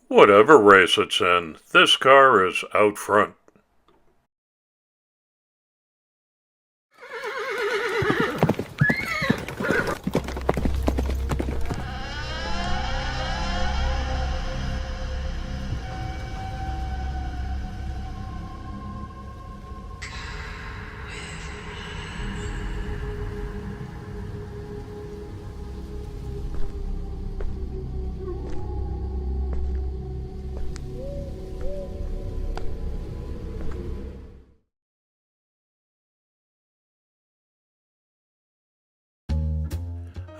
Whatever race it's in, this car is out front.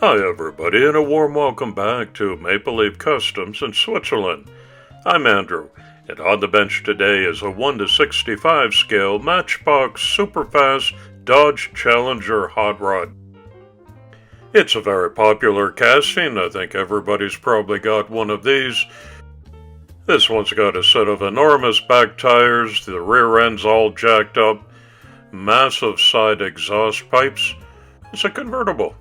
Hi everybody, and a warm welcome back to Maple Leaf Customs in Switzerland. I'm Andrew, and on the bench today is a 1:65 scale Matchbox Superfast Dodge Challenger hot rod. It's a very popular casting. I think everybody's probably got one of these. This one's got a set of enormous back tires, the rear end's all jacked up, massive side exhaust pipes. It's a convertible.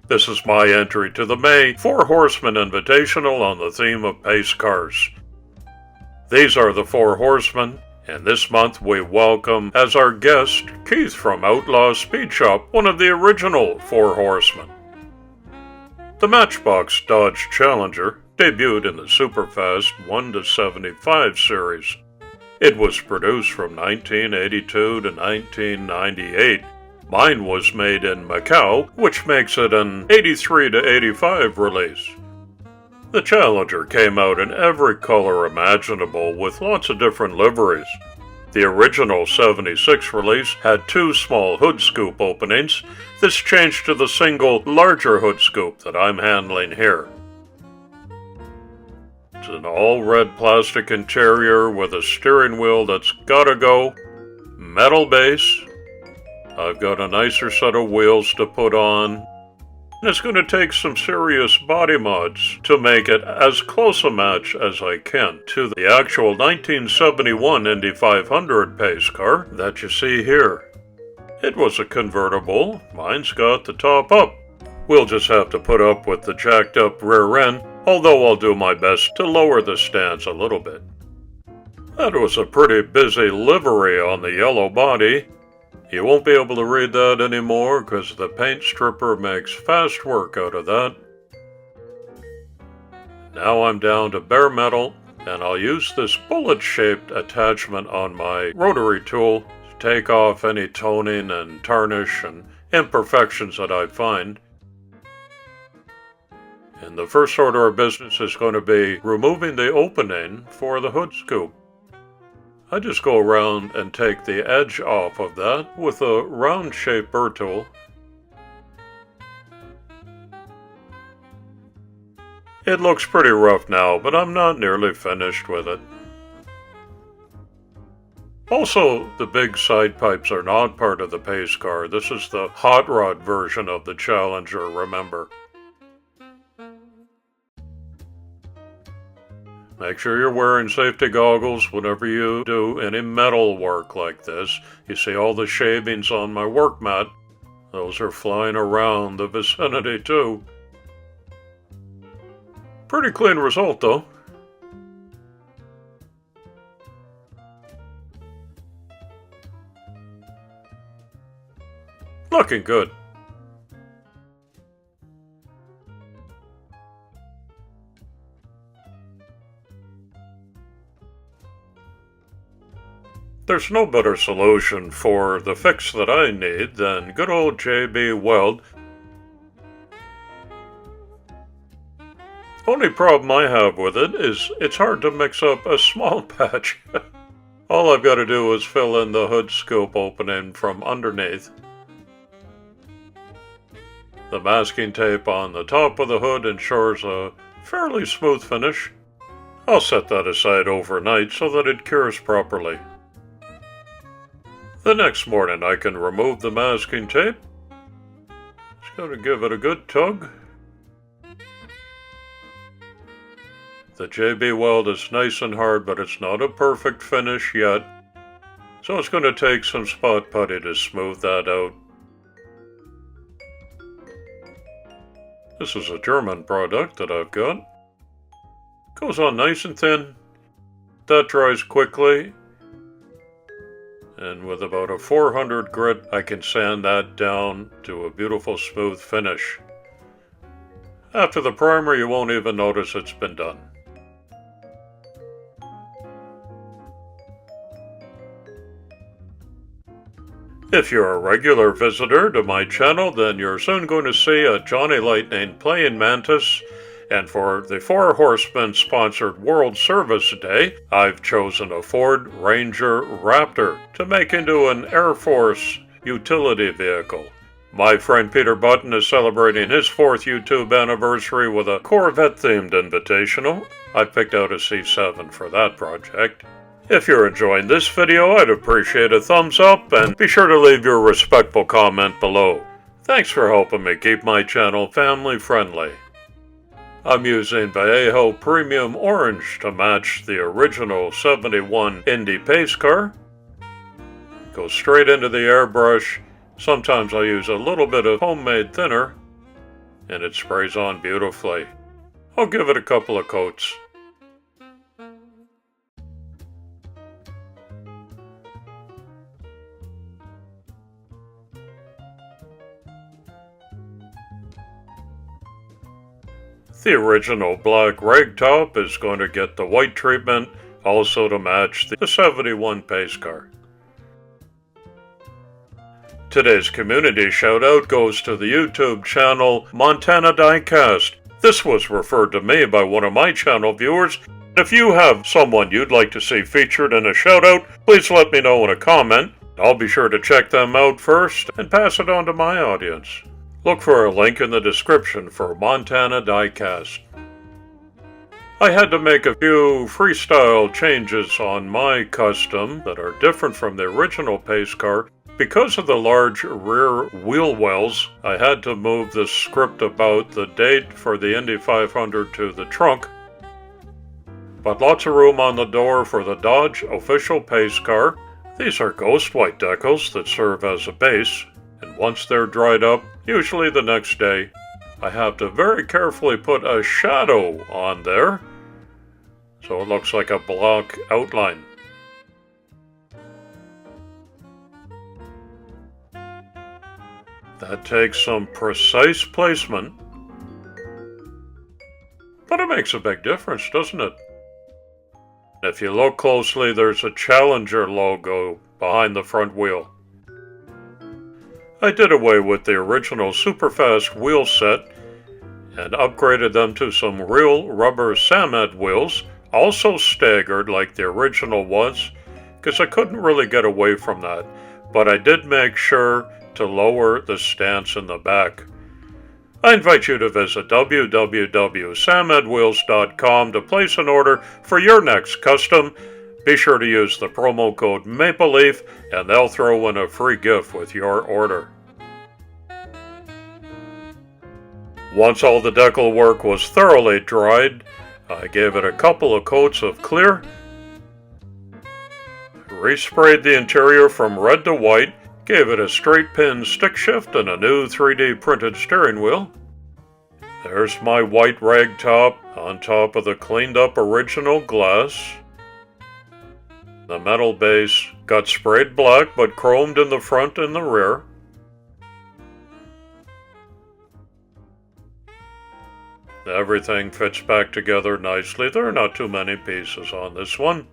This is my entry to the May Four Horsemen invitational on the theme of pace cars. These are the Four Horsemen, and this month we welcome as our guest Keith from Outlaw Speed Shop, one of the original Four Horsemen. The Matchbox Dodge Challenger debuted in the Superfast 1:75 series. It was produced from 1982 to 1998. Mine was made in Macau, which makes it an 83 to 85 release. The Challenger came out in every color imaginable with lots of different liveries. The original 76 release had two small hood scoop openings. This changed to the single larger hood scoop that I'm handling here. It's an all-red plastic interior with a steering wheel that's gotta go, metal base. I've got a nicer set of wheels to put on. And it's going to take some serious body mods to make it as close a match as I can to the actual 1971 Indy 500 pace car that you see here. It was a convertible. Mine's got the top up. We'll just have to put up with the jacked up rear end, although I'll do my best to lower the stance a little bit. That was a pretty busy livery on the yellow body. You won't be able to read that anymore because the paint stripper makes fast work out of that. Now I'm down to bare metal, and I'll use this bullet-shaped attachment on my rotary tool to take off any toning and tarnish and imperfections that I find. And the first order of business is going to be removing the opening for the hood scoop. I just go around and take the edge off of that with a round-shaped burr tool. It looks pretty rough now, but I'm not nearly finished with it. Also, the big side pipes are not part of the pace car. This is the hot rod version of the Challenger, remember. Make sure you're wearing safety goggles whenever you do any metal work like this. You see all the shavings on my work mat. Those are flying around the vicinity too. Pretty clean result though. Looking good. There's no better solution for the fix that I need than good old JB Weld. Only problem I have with it is it's hard to mix up a small patch. All I've got to do is fill in the hood scoop opening from underneath. The masking tape on the top of the hood ensures a fairly smooth finish. I'll set that aside overnight so that it cures properly. The next morning I can remove the masking tape. Just gotta give it a good tug. The JB Weld is nice and hard, but it's not a perfect finish yet. So it's going to take some spot putty to smooth that out. This is a German product that I've got. Goes on nice and thin. That dries quickly. And with about a 400 grit, I can sand that down to a beautiful smooth finish. After the primer, you won't even notice it's been done. If you're a regular visitor to my channel, then you're soon going to see a Johnny Lightning playing Mantis. And for the Four Horsemen sponsored World Service Day, I've chosen a Ford Ranger Raptor to make into an Air Force utility vehicle. My friend Peter Button is celebrating his 4th YouTube anniversary with a Corvette-themed invitational. I picked out a C7 for that project. If you're enjoying this video, I'd appreciate a thumbs up and be sure to leave your respectful comment below. Thanks for helping me keep my channel family friendly. I'm using Vallejo Premium Orange to match the original 71 Indy pace car. Go straight into the airbrush. Sometimes I use a little bit of homemade thinner, and it sprays on beautifully. I'll give it a couple of coats. The original black ragtop is going to get the white treatment, also to match the 71 pace car. Today's community shoutout goes to the YouTube channel Montana Diecast. This was referred to me by one of my channel viewers. If you have someone you'd like to see featured in a shoutout, please let me know in a comment. I'll be sure to check them out first and pass it on to my audience. Look for a link in the description for Montana Diecast. I had to make a few freestyle changes on my custom that are different from the original pace car. Because of the large rear wheel wells, I had to move the script about the date for the Indy 500 to the trunk. But lots of room on the door for the Dodge official pace car. These are ghost white decals that serve as a base. And once they're dried up, usually the next day, I have to very carefully put a shadow on there, so it looks like a block outline. That takes some precise placement, but it makes a big difference, doesn't it? If you look closely, there's a Challenger logo behind the front wheel. I did away with the original Superfast wheel set and upgraded them to some real rubber Samet wheels, also staggered like the original was, because I couldn't really get away from that, but I did make sure to lower the stance in the back. I invite you to visit www.sametwheels.com to place an order for your next custom. Be sure to use the promo code MAPLELEAF and they'll throw in a free gift with your order. Once all the decal work was thoroughly dried, I gave it a couple of coats of clear, resprayed the interior from red to white, gave it a straight pin stick shift and a new 3D printed steering wheel. There's my white rag top on top of the cleaned up original glass. The metal base got sprayed black but chromed in the front and the rear. Everything fits back together nicely. There are not too many pieces on this one.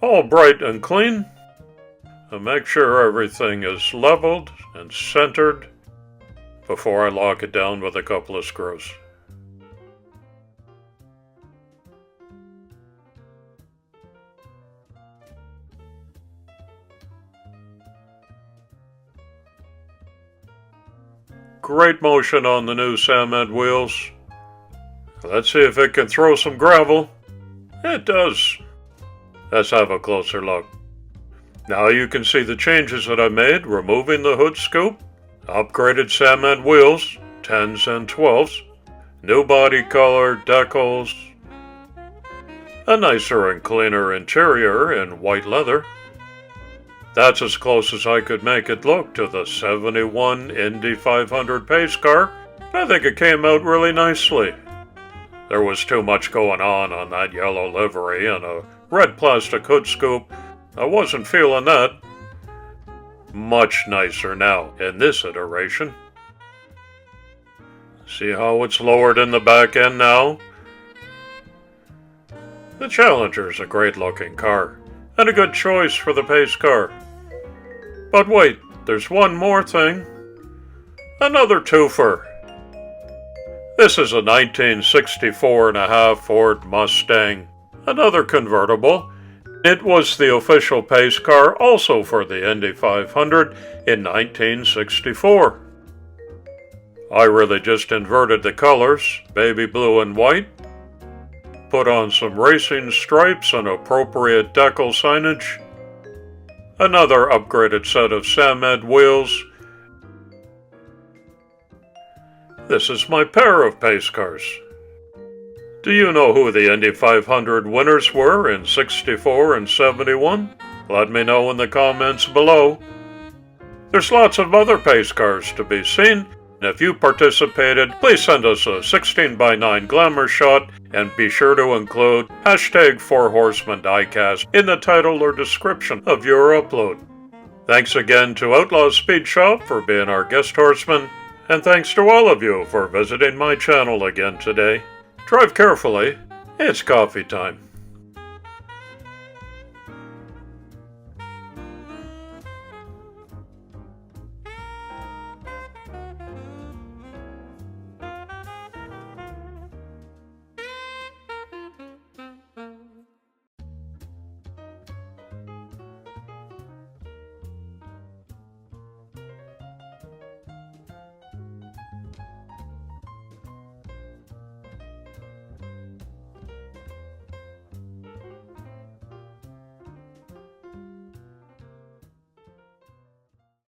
All bright and clean. And make sure everything is leveled and centered before I lock it down with a couple of screws. Great motion on the new Samet wheels. Let's see if it can throw some gravel. It does. Let's have a closer look. Now you can see the changes that I made, removing the hood scoop, upgraded Samet wheels, 10s and 12s, new body color, decals, a nicer and cleaner interior in white leather. That's as close as I could make it look to the 71 Indy 500 pace car. I think it came out really nicely. There was too much going on that yellow livery and a red plastic hood scoop. I wasn't feeling that. Much nicer now in this iteration. See how it's lowered in the back end now? The Challenger's a great looking car, and a good choice for the pace car. But wait, there's one more thing. Another twofer. This is a 1964.5 Ford Mustang, another convertible. It was the official pace car also for the Indy 500 in 1964. I really just inverted the colors, baby blue and white, put on some racing stripes and appropriate decal signage, another upgraded set of Samed wheels. This is my pair of pace cars. Do you know who the Indy 500 winners were in 64 and 71? Let me know in the comments below. There's lots of other pace cars to be seen, and if you participated, please send us a 16:9 glamour shot and be sure to include hashtag 4 Horsemen Diecast in the title or description of your upload. Thanks again to Outlaw Speed Shop for being our guest horseman, and thanks to all of you for visiting my channel again today. Drive carefully, it's coffee time.